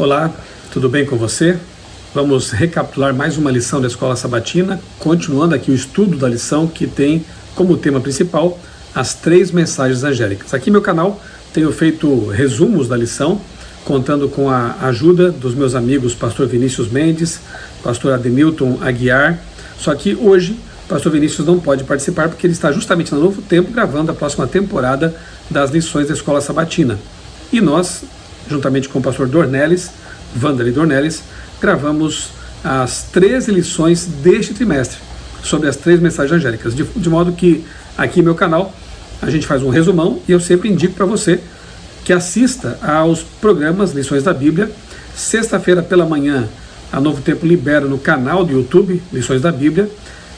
Olá, tudo bem com você? Vamos recapitular mais uma lição da Escola Sabatina, continuando aqui o estudo da lição que tem como tema principal as 3 mensagens angélicas. Aqui no meu canal tenho feito resumos da lição, contando com a ajuda dos meus amigos Pastor Vinícius Mendes, Pastor Adenilton Aguiar, só que hoje Pastor Vinícius não pode participar porque ele está justamente no Novo Tempo gravando a próxima temporada das lições da Escola Sabatina. E nós, juntamente com o pastor Dornelles, Wanderley Dornelles, gravamos as 13 lições deste trimestre, sobre as 3 mensagens angélicas, de modo que aqui no meu canal a gente faz um resumão e eu sempre indico para você que assista aos programas Lições da Bíblia. Sexta-feira pela manhã, a Novo Tempo libera no canal do YouTube Lições da Bíblia.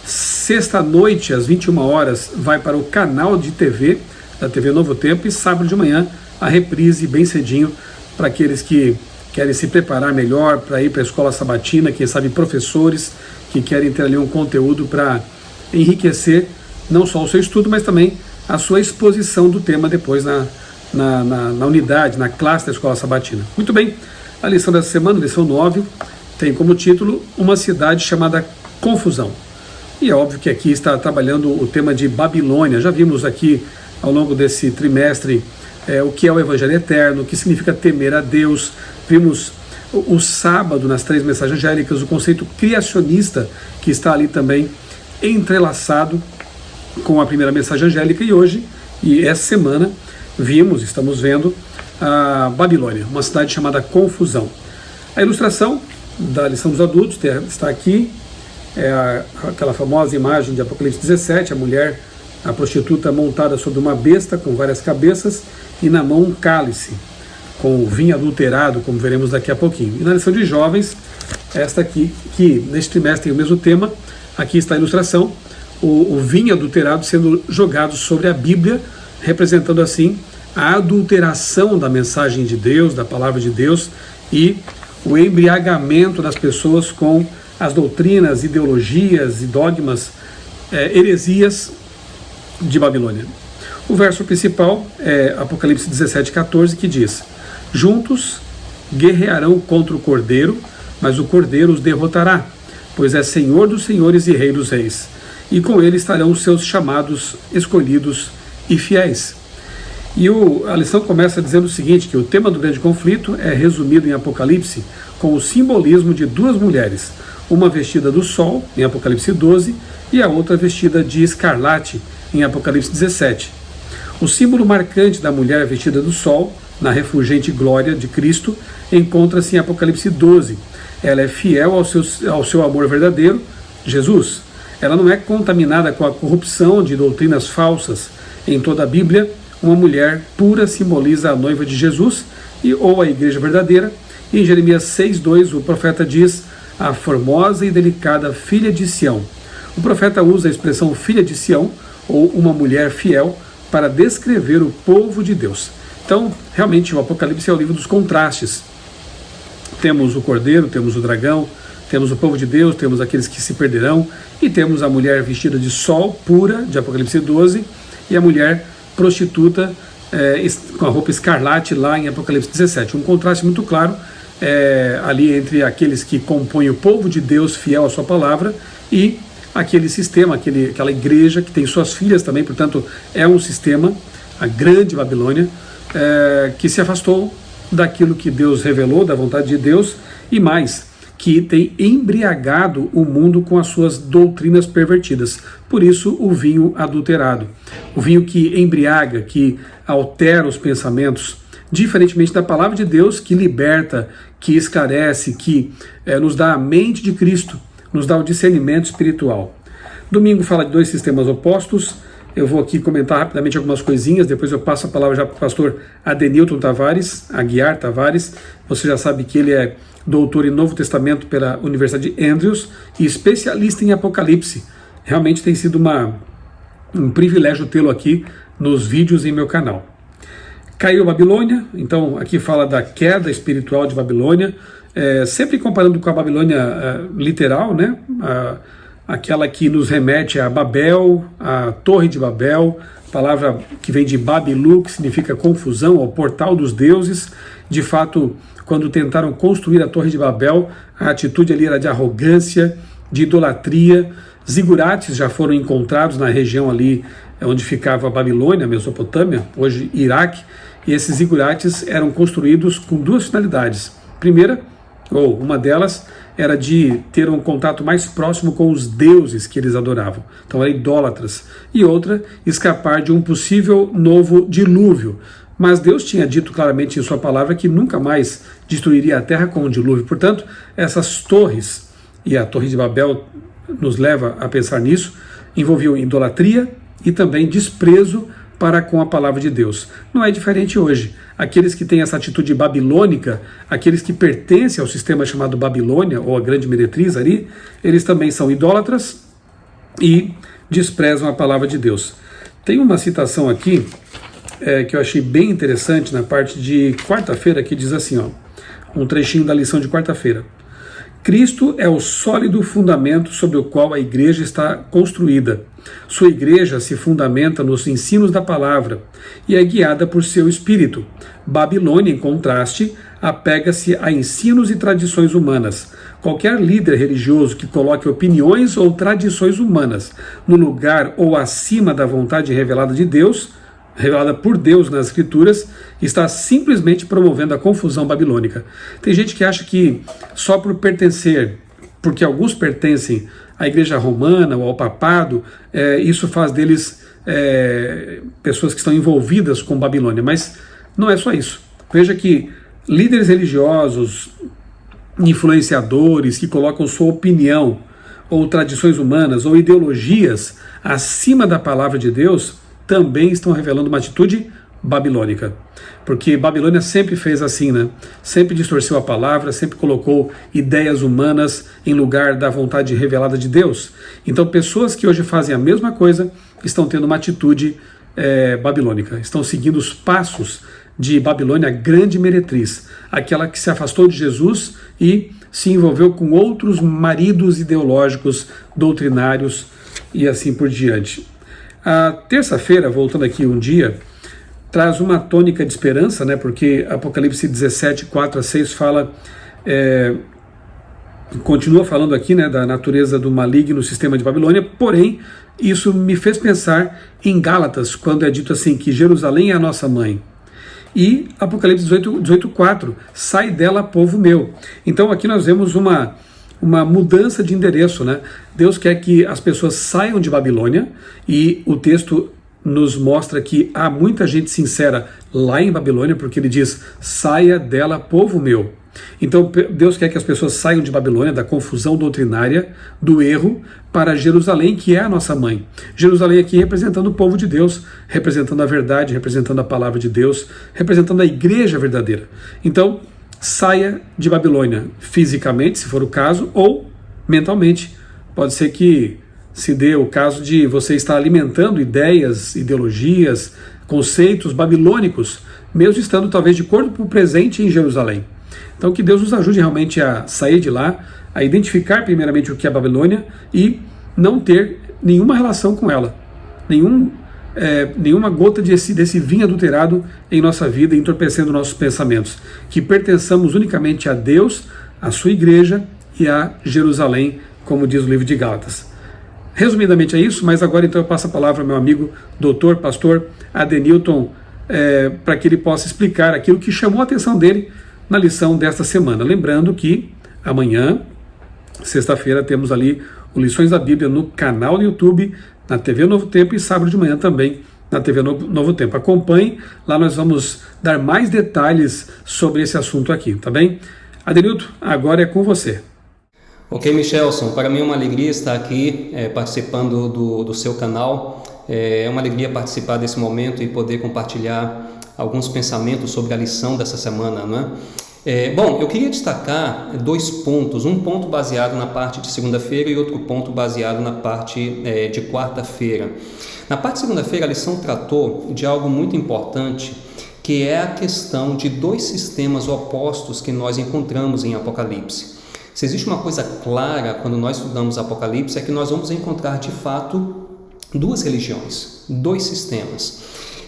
Sexta-noite, às 21 horas, vai para o canal de TV, da TV Novo Tempo, e sábado de manhã, a reprise bem cedinho, para aqueles que querem se preparar melhor para ir para a Escola Sabatina, quem sabe professores que querem ter ali um conteúdo para enriquecer não só o seu estudo, mas também a sua exposição do tema depois na unidade, na classe da Escola Sabatina. Muito bem, a lição dessa semana, lição 9, tem como título Uma Cidade Chamada Confusão. E é óbvio que aqui está trabalhando o tema de Babilônia. Já vimos aqui ao longo desse trimestre o que é o Evangelho Eterno, o que significa temer a Deus. Vimos o sábado nas 3 mensagens angélicas, o conceito criacionista que está ali também entrelaçado com a primeira mensagem angélica, e hoje, e essa semana, estamos vendo a Babilônia, uma cidade chamada Confusão. A ilustração da lição dos adultos está aqui, aquela famosa imagem de Apocalipse 17, a mulher, a prostituta montada sobre uma besta com várias cabeças e na mão um cálice com vinho adulterado, como veremos daqui a pouquinho. E na lição de jovens, esta aqui, que neste trimestre tem o mesmo tema, aqui está a ilustração, o vinho adulterado sendo jogado sobre a Bíblia, representando assim a adulteração da mensagem de Deus, da palavra de Deus, e o embriagamento das pessoas com as doutrinas, ideologias e dogmas, heresias de Babilônia. O verso principal é Apocalipse 17:14, que diz: juntos guerrearão contra o Cordeiro, mas o Cordeiro os derrotará, pois é Senhor dos senhores e Rei dos reis, e com ele estarão os seus chamados, escolhidos e fiéis. E a lição começa dizendo o seguinte, que o tema do grande conflito é resumido em Apocalipse com o simbolismo de 2 mulheres, uma vestida do sol, em Apocalipse 12, e a outra vestida de escarlate, em Apocalipse 17. O símbolo marcante da mulher vestida do sol, na refulgente glória de Cristo, encontra-se em Apocalipse 12. Ela é fiel ao seu amor verdadeiro, Jesus. Ela não é contaminada com a corrupção de doutrinas falsas. Em toda a Bíblia, uma mulher pura simboliza a noiva de Jesus ou a igreja verdadeira. E em Jeremias 6:2, o profeta diz: a formosa e delicada filha de Sião. O profeta usa a expressão filha de Sião, ou uma mulher fiel, para descrever o povo de Deus. Então, realmente, o Apocalipse é o livro dos contrastes. Temos o Cordeiro, temos o dragão, temos o povo de Deus, temos aqueles que se perderão, e temos a mulher vestida de sol, pura, de Apocalipse 12, e a mulher prostituta com a roupa escarlate lá em Apocalipse 17. Um contraste muito claro ali entre aqueles que compõem o povo de Deus fiel à sua palavra e aquele sistema, aquela igreja que tem suas filhas também, portanto é um sistema, a grande Babilônia, que se afastou daquilo que Deus revelou, da vontade de Deus, e mais, que tem embriagado o mundo com as suas doutrinas pervertidas. Por isso o vinho adulterado, o vinho que embriaga, que altera os pensamentos, diferentemente da palavra de Deus, que liberta, que esclarece, que nos dá a mente de Cristo, nos dá o discernimento espiritual. Domingo fala de 2 sistemas opostos. Eu vou aqui comentar rapidamente algumas coisinhas, depois eu passo a palavra já para o pastor Adenilton Aguiar Tavares. Você já sabe que ele é doutor em Novo Testamento pela Universidade de Andrews e especialista em Apocalipse. Realmente tem sido um privilégio tê-lo aqui nos vídeos em meu canal. Caiu a Babilônia, então aqui fala da queda espiritual de Babilônia, sempre comparando com a Babilônia literal, né? aquela que nos remete a Babel, a Torre de Babel, palavra que vem de Babilu, que significa confusão, ou portal dos deuses. De fato, quando tentaram construir a Torre de Babel, a atitude ali era de arrogância, de idolatria. Zigurates já foram encontrados na região ali onde ficava a Babilônia, Mesopotâmia, hoje Iraque, e esses zigurates eram construídos com duas finalidades. Primeira, ou uma delas, era de ter um contato mais próximo com os deuses que eles adoravam. Então eram idólatras. E outra, escapar de um possível novo dilúvio. Mas Deus tinha dito claramente em sua palavra que nunca mais destruiria a terra com um dilúvio. Portanto, essas torres, e a Torre de Babel nos leva a pensar nisso, envolviam idolatria e também desprezo para com a palavra de Deus. Não é diferente hoje. Aqueles que têm essa atitude babilônica, aqueles que pertencem ao sistema chamado Babilônia, ou a grande meretriz ali, eles também são idólatras e desprezam a palavra de Deus. Tem uma citação aqui que eu achei bem interessante na parte de quarta-feira, que diz assim, ó, um trechinho da lição de quarta-feira. Cristo é o sólido fundamento sobre o qual a igreja está construída. Sua igreja se fundamenta nos ensinos da palavra e é guiada por seu espírito. Babilônia, em contraste, apega-se a ensinos e tradições humanas. Qualquer líder religioso que coloque opiniões ou tradições humanas no lugar ou acima da vontade revelada de Deus, revelada por Deus nas Escrituras, está simplesmente promovendo a confusão babilônica. Tem gente que acha que só por pertencer, porque alguns pertencem à igreja romana ou ao papado, isso faz deles pessoas que estão envolvidas com Babilônia, mas não é só isso. Veja que líderes religiosos, influenciadores que colocam sua opinião ou tradições humanas ou ideologias acima da palavra de Deus também estão revelando uma atitude babilônica. Porque Babilônia sempre fez assim, né? Sempre distorceu a palavra, sempre colocou ideias humanas em lugar da vontade revelada de Deus. Então pessoas que hoje fazem a mesma coisa estão tendo uma atitude babilônica, estão seguindo os passos de Babilônia, a grande meretriz, aquela que se afastou de Jesus e se envolveu com outros maridos ideológicos, doutrinários e assim por diante. A terça-feira, voltando aqui um dia, traz uma tônica de esperança, né? Porque Apocalipse 17, 4 a 6 fala, continua falando aqui, né, da natureza do maligno sistema de Babilônia, porém, isso me fez pensar em Gálatas, quando é dito assim, que Jerusalém é a nossa mãe. E Apocalipse 18, 4, sai dela, povo meu. Então aqui nós vemos uma mudança de endereço, né? Deus quer que as pessoas saiam de Babilônia e o texto nos mostra que há muita gente sincera lá em Babilônia, porque ele diz, saia dela, povo meu. Então Deus quer que as pessoas saiam de Babilônia, da confusão doutrinária, do erro, para Jerusalém, que é a nossa mãe. Jerusalém aqui representando o povo de Deus, representando a verdade, representando a palavra de Deus, representando a igreja verdadeira. Então, saia de Babilônia, fisicamente, se for o caso, ou mentalmente. Pode ser que se dê o caso de você estar alimentando ideias, ideologias, conceitos babilônicos, mesmo estando talvez de corpo presente em Jerusalém. Então que Deus nos ajude realmente a sair de lá, a identificar primeiramente o que é Babilônia e não ter nenhuma relação com ela, nenhuma gota desse vinho adulterado em nossa vida, entorpecendo nossos pensamentos. Que pertençamos unicamente a Deus, a sua igreja e a Jerusalém, como diz o livro de Gálatas. Resumidamente é isso, mas agora então eu passo a palavra ao meu amigo, doutor, pastor Adenilton, para que ele possa explicar aquilo que chamou a atenção dele na lição desta semana. Lembrando que amanhã, sexta-feira, temos ali o Lições da Bíblia no canal do YouTube, na TV Novo Tempo e sábado de manhã também na TV Novo Tempo. Acompanhe, lá nós vamos dar mais detalhes sobre esse assunto aqui, tá bem? Adenilton, agora é com você. Ok, Michelson, para mim é uma alegria estar aqui participando do seu canal. É uma alegria participar desse momento e poder compartilhar alguns pensamentos sobre a lição dessa semana, não é? Bom, eu queria destacar 2 pontos, um ponto baseado na parte de segunda-feira e outro ponto baseado na parte de quarta-feira. Na parte de segunda-feira, a lição tratou de algo muito importante, que é a questão de 2 sistemas opostos que nós encontramos em Apocalipse. Se existe uma coisa clara quando nós estudamos Apocalipse, é que nós vamos encontrar de fato duas religiões, dois sistemas.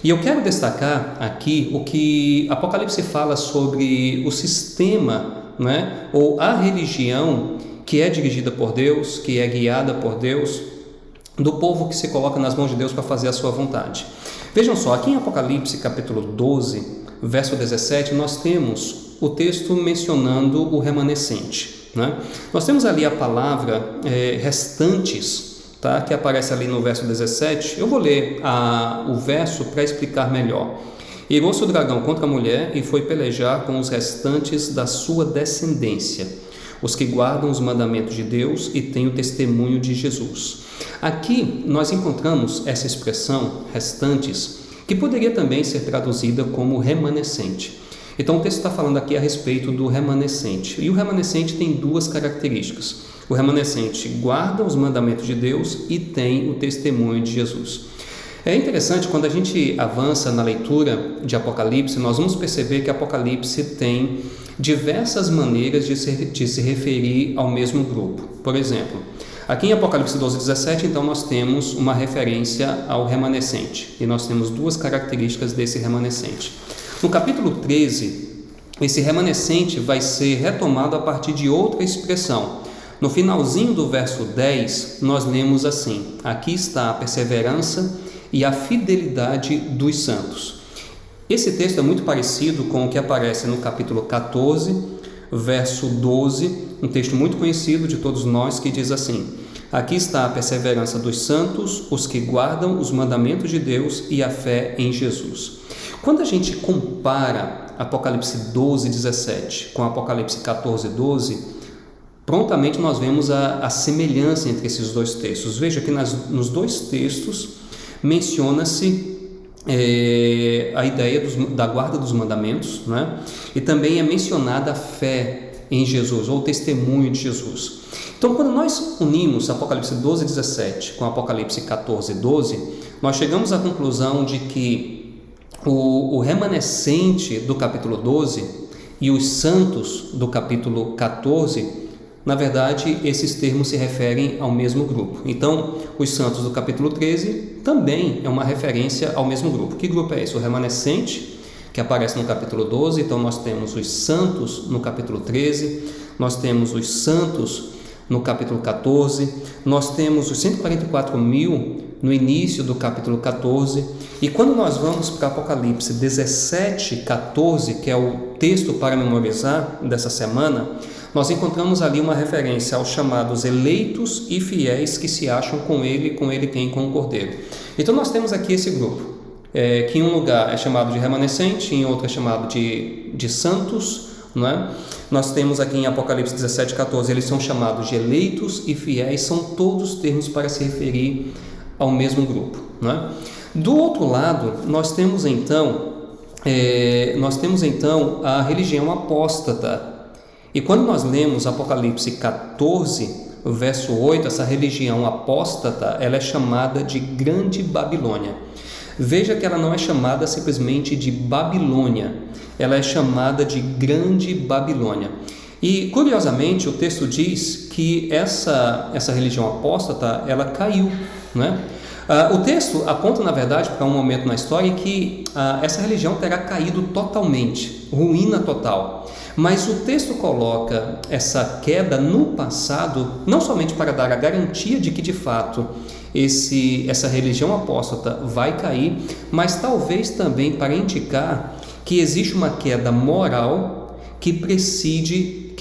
E eu quero destacar aqui o que Apocalipse fala sobre o sistema, né, ou a religião que é dirigida por Deus, que é guiada por Deus, do povo que se coloca nas mãos de Deus para fazer a sua vontade. Vejam só, aqui em Apocalipse capítulo 12, verso 17, nós temos o texto mencionando o remanescente, né? Nós temos ali a palavra restantes, tá? Que aparece ali no verso 17. Eu vou ler o verso para explicar melhor. Irou-se o dragão contra a mulher e foi pelejar com os restantes da sua descendência, os que guardam os mandamentos de Deus e têm o testemunho de Jesus. Aqui nós encontramos essa expressão, restantes, que poderia também ser traduzida como remanescente. Então o texto está falando aqui a respeito do remanescente. E o remanescente tem duas características. O remanescente guarda os mandamentos de Deus e tem o testemunho de Jesus. É interessante, quando a gente avança na leitura de Apocalipse, nós vamos perceber que Apocalipse tem diversas maneiras de se referir ao mesmo grupo. Por exemplo, aqui em Apocalipse 12, 17, então nós temos uma referência ao remanescente, e nós temos duas características desse remanescente. No capítulo 13, esse remanescente vai ser retomado a partir de outra expressão. No finalzinho do verso 10, nós lemos assim: aqui está a perseverança e a fidelidade dos santos. Esse texto é muito parecido com o que aparece no capítulo 14, verso 12, um texto muito conhecido de todos nós, que diz assim: aqui está a perseverança dos santos, os que guardam os mandamentos de Deus e a fé em Jesus. Quando a gente compara Apocalipse 12, 17 com Apocalipse 14, 12, prontamente nós vemos a semelhança entre esses dois textos. Veja que nos dois textos menciona-se a ideia da guarda dos mandamentos, né? E também é mencionada a fé em Jesus, ou o testemunho de Jesus. Então, quando nós unimos Apocalipse 12, 17 com Apocalipse 14, 12, nós chegamos à conclusão de que o remanescente do capítulo 12 e os santos do capítulo 14, na verdade, esses termos se referem ao mesmo grupo. Então, os santos do capítulo 13 também é uma referência ao mesmo grupo. Que grupo é esse? O remanescente, que aparece no capítulo 12. Então, nós temos os santos no capítulo 13, nós temos os santos no capítulo 14, nós temos os 144.000 no início do capítulo 14, e quando nós vamos para Apocalipse 17, 14, que é o texto para memorizar dessa semana, nós encontramos ali uma referência aos chamados eleitos e fiéis que se acham com ele quem com o Cordeiro. Então nós temos aqui esse grupo, que em um lugar é chamado de remanescente, em outro é chamado de santos, não é? Nós temos aqui em Apocalipse 17, 14, eles são chamados de eleitos e fiéis, são todos termos para se referir ao mesmo grupo, não é? Do outro lado, nós temos então a religião apóstata. E quando nós lemos Apocalipse 14, verso 8, essa religião apóstata, ela é chamada de Grande Babilônia. Veja que ela não é chamada simplesmente de Babilônia, ela é chamada de Grande Babilônia. E, curiosamente, o texto diz que essa religião apóstata, ela caiu, né? O texto aponta, na verdade, para um momento na história em que essa religião terá caído totalmente, ruína total. Mas o texto coloca essa queda no passado, não somente para dar a garantia de que, de fato, essa religião apóstata vai cair, mas talvez também para indicar que existe uma queda moral que precede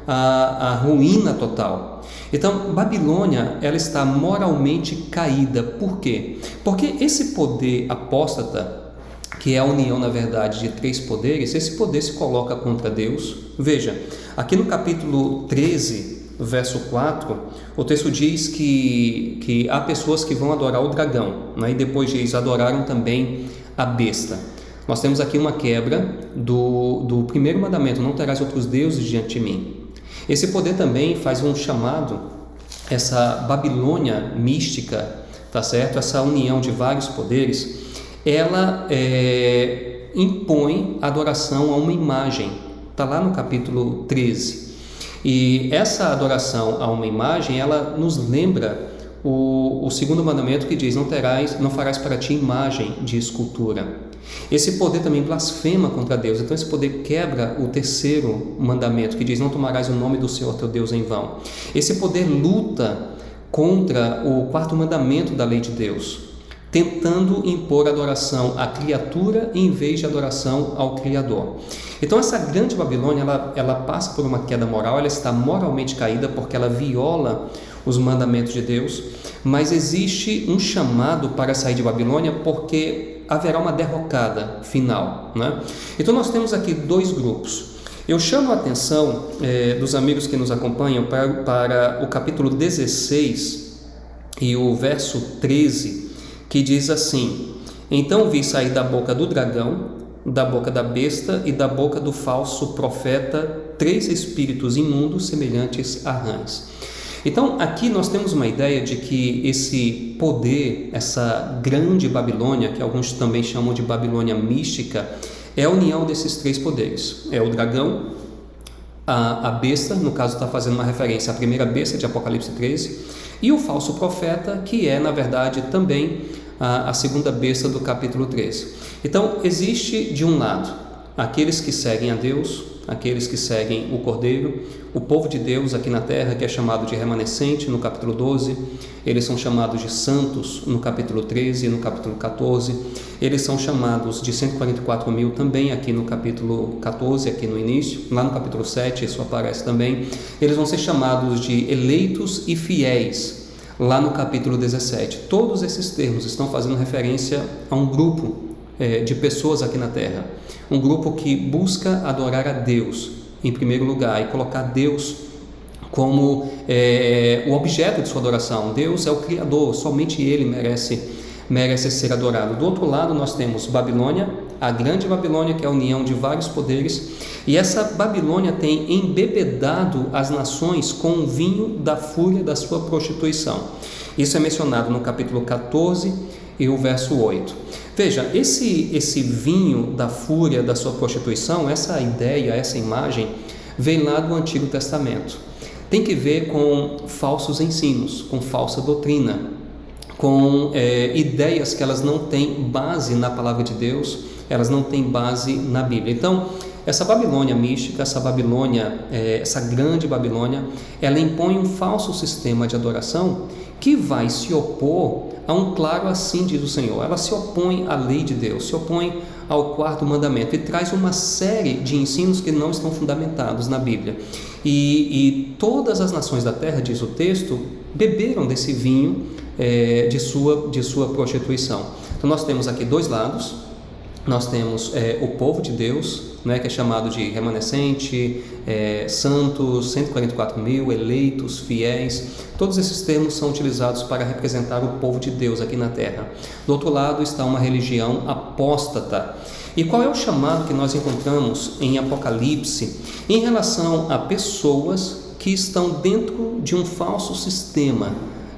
a ruína total. Então, Babilônia, ela está moralmente caída. Por quê? Porque esse poder apóstata, que é a união, na verdade, de três poderes, esse poder se coloca contra Deus. Veja, aqui no capítulo 13, verso 4, o texto diz que há pessoas que vão adorar o dragão, né? E depois eles adoraram também a besta. Nós temos aqui uma quebra do primeiro mandamento: não terás outros deuses diante de mim. Esse poder também faz um chamado, essa Babilônia mística, tá certo? Essa união de vários poderes, ela impõe adoração a uma imagem. Está lá no capítulo 13. E essa adoração a uma imagem, ela nos lembra o segundo mandamento que diz: não farás para ti imagem de escultura. Esse poder também blasfema contra Deus. Então esse poder quebra o terceiro mandamento que diz: não tomarás o nome do Senhor teu Deus em vão. Esse poder luta contra o quarto mandamento da lei de Deus, tentando impor adoração à criatura em vez de adoração ao Criador. Então essa grande Babilônia, ela passa por uma queda moral, ela está moralmente caída porque ela viola os mandamentos de Deus, mas existe um chamado para sair de Babilônia porque haverá uma derrocada final, né? Então nós temos aqui dois grupos. Eu chamo a atenção dos amigos que nos acompanham para o capítulo 16 e o verso 13, que diz assim: então vi sair da boca do dragão, da boca da besta e da boca do falso profeta 3 espíritos imundos semelhantes a rãs. Então aqui nós temos uma ideia de que esse poder, essa grande Babilônia, que alguns também chamam de Babilônia mística, é a união desses 3 poderes. É o dragão, a besta, no caso está fazendo uma referência à primeira besta de Apocalipse 13, e o falso profeta, que é na verdade também a segunda besta do capítulo 13. Então existe de um lado aqueles que seguem a Deus, aqueles que seguem o Cordeiro, o povo de Deus aqui na terra, que é chamado de remanescente no capítulo 12, eles são chamados de santos no capítulo 13 e no capítulo 14, eles são chamados de 144 mil também aqui no capítulo 14, aqui no início, lá no capítulo 7 isso aparece também, eles vão ser chamados de eleitos e fiéis lá no capítulo 17. Todos esses termos estão fazendo referência a um grupo de pessoas aqui na terra, um grupo que busca adorar a Deus em primeiro lugar e colocar Deus como o objeto de sua adoração. Deus é o Criador, somente Ele merece ser adorado. Do outro lado nós temos Babilônia, a grande Babilônia, que é a união de vários poderes, e essa Babilônia tem embebedado as nações com o vinho da fúria da sua prostituição. Isso é mencionado no capítulo 14 e o verso 8. Veja, esse vinho da fúria da sua prostituição, essa ideia, essa imagem, vem lá do Antigo Testamento. Tem que ver com falsos ensinos, com falsa doutrina, com ideias que elas não têm base na palavra de Deus, elas não têm base na Bíblia. Então, essa Babilônia mística, essa Babilônia, essa grande Babilônia, ela impõe um falso sistema de adoração que vai se opor a um claro assim diz o Senhor. Ela se opõe à lei de Deus, se opõe ao quarto mandamento e traz uma série de ensinos que não estão fundamentados na Bíblia. E todas as nações da terra, diz o texto, beberam desse vinho de sua prostituição. Então nós temos aqui dois lados. Nós temos o povo de Deus, né, que é chamado de remanescente, santos, 144 mil, eleitos, fiéis. Todos esses termos são utilizados para representar o povo de Deus aqui na terra. Do outro lado está uma religião apóstata. E qual é o chamado que nós encontramos em Apocalipse em relação a pessoas que estão dentro de um falso sistema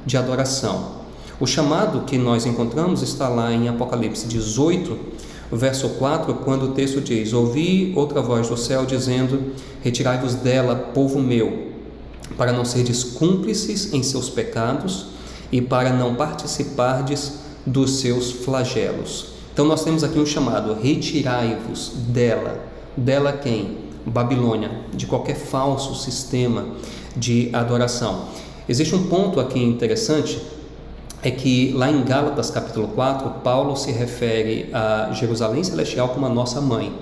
de adoração? O chamado que nós encontramos está lá em Apocalipse 18, verso 4, quando o texto diz: ouvi outra voz do céu dizendo: retirai-vos dela, povo meu, para não serdes cúmplices em seus pecados e para não participardes dos seus flagelos. Então nós temos aqui um chamado: retirai-vos dela. Dela quem? Babilônia, de qualquer falso sistema de adoração. Existe um ponto aqui interessante, é que lá em Gálatas capítulo 4, Paulo se refere a Jerusalém Celestial como a nossa mãe.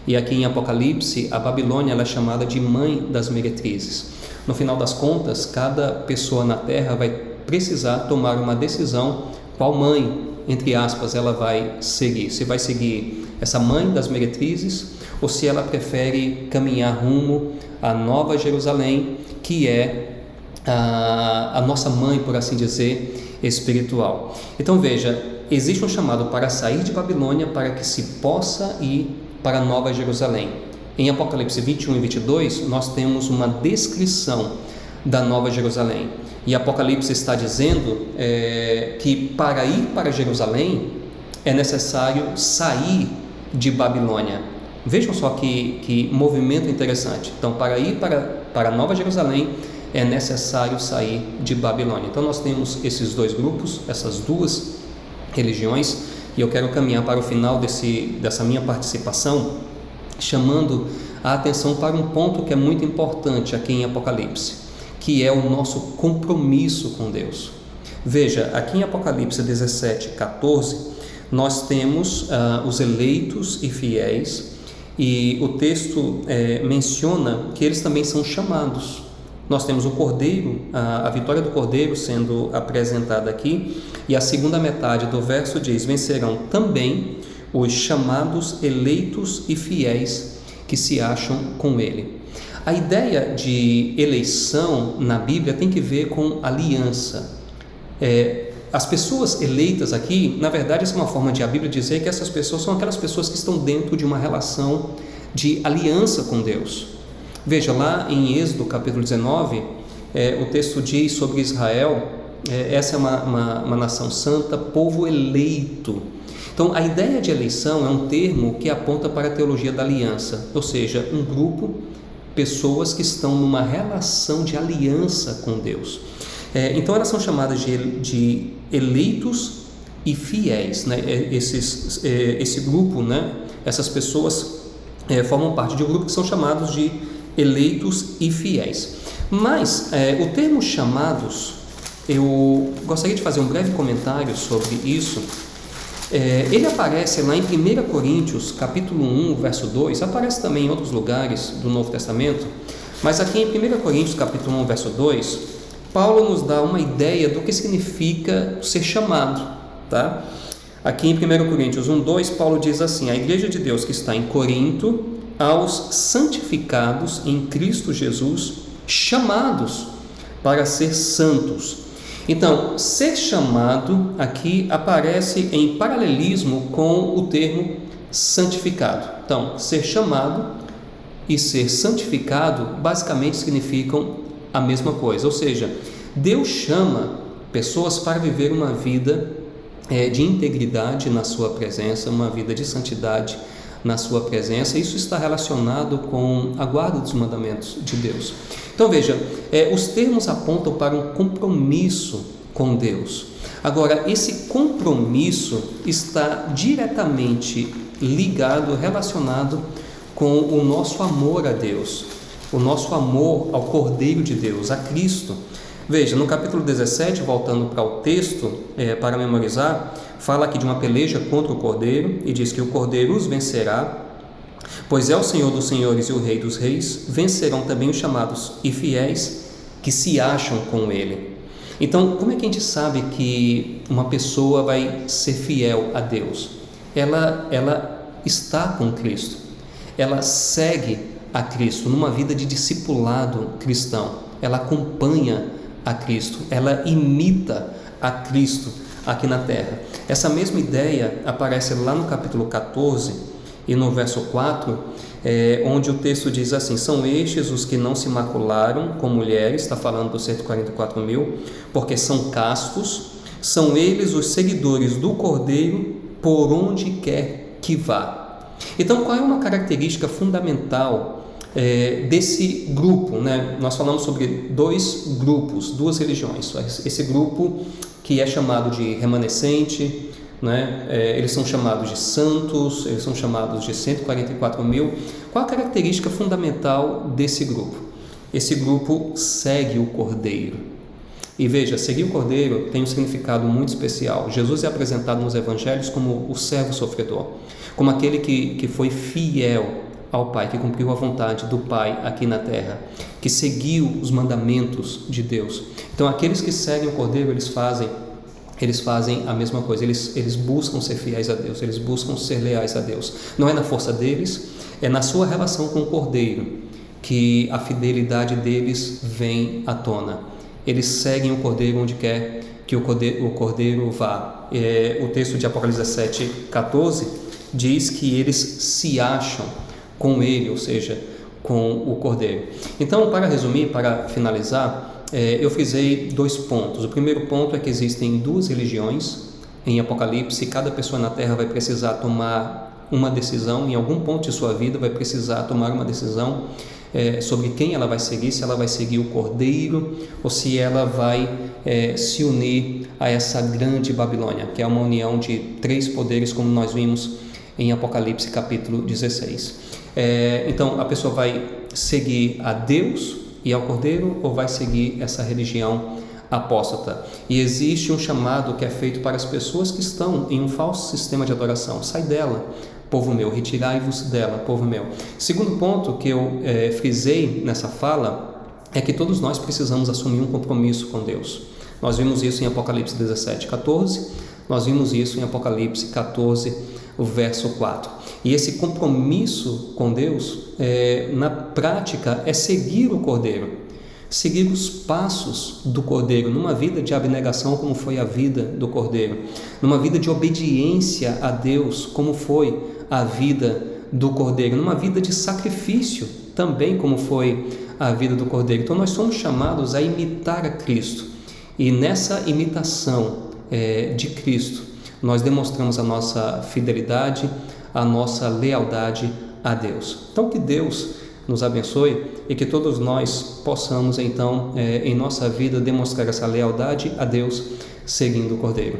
E aqui em Apocalipse, a Babilônia ela é chamada de mãe das meretrizes. No final das contas, cada pessoa na terra vai precisar tomar uma decisão qual mãe, entre aspas, ela vai seguir. Se vai seguir essa mãe das meretrizes ou se ela prefere caminhar rumo à Nova Jerusalém, que é a nossa mãe, por assim dizer, espiritual. Então veja, existe um chamado para sair de Babilônia para que se possa ir para a Nova Jerusalém. Em Apocalipse 21 e 22 nós temos uma descrição da Nova Jerusalém, e Apocalipse está dizendo que para ir para Jerusalém é necessário sair de Babilônia. Vejam só que movimento interessante. Então, para ir para para a Nova Jerusalém, é necessário sair de Babilônia. Então nós temos esses dois grupos, essas duas religiões, e eu quero caminhar para o final dessa minha participação, chamando a atenção para um ponto que é muito importante aqui em Apocalipse, que é o nosso compromisso com Deus. Veja, aqui em Apocalipse 17, 14, nós temos os eleitos e fiéis, e o texto menciona que eles também são chamados. Nós temos o Cordeiro, a vitória do Cordeiro sendo apresentada aqui, e a segunda metade do verso diz: vencerão também os chamados, eleitos e fiéis que se acham com ele. A ideia de eleição na Bíblia tem que ver com aliança. As pessoas eleitas aqui, na verdade, essa é uma forma de a Bíblia dizer que essas pessoas são aquelas pessoas que estão dentro de uma relação de aliança com Deus. Veja, lá em Êxodo capítulo 19, o texto diz sobre Israel, essa é uma nação santa, povo eleito. Então, a ideia de eleição é um termo que aponta para a teologia da aliança, ou seja, um grupo, pessoas que estão numa relação de aliança com Deus. Então, elas são chamadas de eleitos e fiéis, né? Esse grupo, né? Essas pessoas formam parte de um grupo que são chamados de eleitos e fiéis. Mas o termo chamados, eu gostaria de fazer um breve comentário sobre isso. Ele aparece lá em 1 Coríntios capítulo 1, verso 2, aparece também em outros lugares do Novo Testamento, mas aqui em 1 Coríntios capítulo 1, verso 2, Paulo nos dá uma ideia do que significa ser chamado, tá? Aqui em 1 Coríntios 1, 2, Paulo diz assim: a igreja de Deus que está em Corinto, aos santificados em Cristo Jesus, chamados para ser santos. Então, ser chamado aqui aparece em paralelismo com o termo santificado. Então, ser chamado e ser santificado basicamente significam a mesma coisa, ou seja, Deus chama pessoas para viver uma vida de integridade na sua presença, uma vida de santidade na sua presença. Isso está relacionado com a guarda dos mandamentos de Deus. Então veja, os termos apontam para um compromisso com Deus. Agora, esse compromisso está diretamente ligado, relacionado com o nosso amor a Deus, o nosso amor ao Cordeiro de Deus, a Cristo. Veja, no capítulo 17, voltando para o texto, para memorizar, fala aqui de uma peleja contra o Cordeiro, e diz que o Cordeiro os vencerá, pois é o Senhor dos senhores e o Rei dos reis. Vencerão também os chamados e fiéis que se acham com ele. Então, como é que a gente sabe que uma pessoa vai ser fiel a Deus? Ela está com Cristo, ela segue a Cristo numa vida de discipulado cristão, ela acompanha a Cristo, ela imita a Cristo aqui na terra. Essa mesma ideia aparece lá no capítulo 14 e no verso 4, onde o texto diz assim: são estes os que não se macularam com mulheres, está falando dos 144 mil, porque são castos, são eles os seguidores do Cordeiro por onde quer que vá. Então, qual é uma característica fundamental desse grupo, né? Nós falamos sobre dois grupos, duas religiões. Esse grupo que é chamado de remanescente, né? Eles são chamados de santos, eles são chamados de 144 mil. Qual a característica fundamental desse grupo? Esse grupo segue o Cordeiro. E veja, seguir o Cordeiro tem um significado muito especial. Jesus é apresentado nos evangelhos como o servo sofredor, como aquele que foi fiel ao Pai, que cumpriu a vontade do Pai aqui na terra, que seguiu os mandamentos de Deus. Então, aqueles que seguem o Cordeiro, eles fazem a mesma coisa, eles buscam ser fiéis a Deus, eles buscam ser leais a Deus. Não é na força deles, é na sua relação com o Cordeiro que a fidelidade deles vem à tona. Eles seguem o Cordeiro onde quer que o Cordeiro vá. O texto de Apocalipse 17, 14 diz que eles se acham com ele, ou seja, com o Cordeiro. Então, para resumir, para finalizar, eu frisei dois pontos. O primeiro ponto é que existem duas religiões em Apocalipse. Cada pessoa na Terra vai precisar tomar uma decisão, em algum ponto de sua vida vai precisar tomar uma decisão sobre quem ela vai seguir, se ela vai seguir o Cordeiro ou se ela vai se unir a essa grande Babilônia, que é uma união de 3 poderes, como nós vimos em Apocalipse capítulo 16. Então a pessoa vai seguir a Deus e ao Cordeiro ou vai seguir essa religião apóstata? E existe um chamado que é feito para as pessoas que estão em um falso sistema de adoração: sai dela, povo meu, retirai-vos dela, povo meu. Segundo ponto que eu frisei nessa fala é que todos nós precisamos assumir um compromisso com Deus. Nós vimos isso em Apocalipse 17:14, nós vimos isso em Apocalipse 14, o verso 4. E esse compromisso com Deus, na prática, é seguir o Cordeiro, seguir os passos do Cordeiro, numa vida de abnegação, como foi a vida do Cordeiro, numa vida de obediência a Deus, como foi a vida do Cordeiro, numa vida de sacrifício, também como foi a vida do Cordeiro. Então nós somos chamados a imitar a Cristo, e nessa imitação de Cristo, nós demonstramos a nossa fidelidade, a nossa lealdade a Deus. Então que Deus nos abençoe e que todos nós possamos então em nossa vida demonstrar essa lealdade a Deus seguindo o Cordeiro.